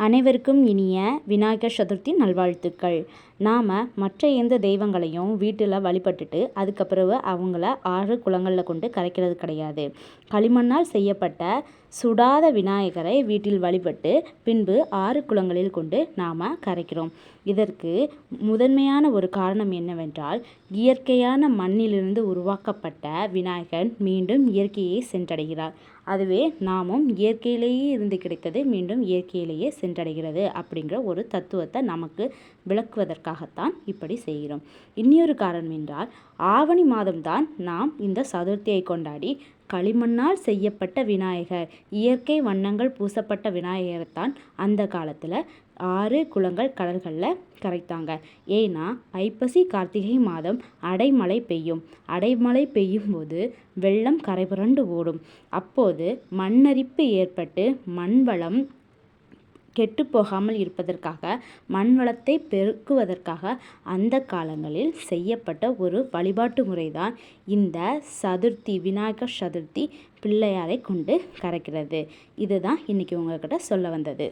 அனைவருக்கும் இனிய விநாயகர் சதுர்த்தி நல்வாழ்த்துக்கள். நாம் மற்ற எந்த தெய்வங்களையும் வீட்டில் வழிபட்டுட்டு அதுக்கப்புறம் அவங்கள ஆறு குளங்களில் கொண்டு கரைக்கிறது கிடையாது. களிமண்ணால் செய்யப்பட்ட சுடாத விநாயகரை வீட்டில் வழிபட்டு பின்பு ஆறு குளங்களில் கொண்டு நாம் கரைக்கிறோம். இதற்கு முதன்மையான ஒரு காரணம் என்னவென்றால், இயற்கையான மண்ணிலிருந்து உருவாக்கப்பட்ட விநாயகர் மீண்டும் இயற்கையை சென்றடைகிறார். அதுவே நாமும் இயற்கையிலேயே இருந்து கிடைத்தது மீண்டும் இயற்கையிலேயே சென்றடைகிறது அப்படிங்கிற ஒரு தத்துவத்தை நமக்கு விளக்குவதற்காகத்தான் இப்படி செய்கிறோம். இன்னொரு காரணம் என்றால், ஆவணி மாதம்தான் நாம் இந்த சதுர்த்தியை கொண்டாடி களிமண்ணால் செய்யப்பட்ட விநாயகர், இயற்கை வண்ணங்கள் பூசப்பட்ட விநாயகரைத்தான் அந்த காலத்தில் ஆறு குளங்கள் கடல்களில் கரைத்தாங்க. ஏன்னா ஐப்பசி கார்த்திகை மாதம் அடைமழை பெய்யும். அடைமழை பெய்யும் போது வெள்ளம் கரைபுரண்டு ஓடும். அப்போது மண்ணரிப்பு ஏற்பட்டு மண்வளம் கெட்டு போகாமல் இருப்பதற்காக, மண் வளத்தை பெருக்குவதற்காக அந்த காலங்களில் செய்யப்பட்ட ஒரு வழிபாட்டு முறைதான் இந்த சதுர்த்தி, விநாயகர் சதுர்த்தி பிள்ளையாரை கொண்டு கரைக்கிறது. இதுதான் இன்னைக்கு உங்ககிட்ட சொல்ல வந்தது.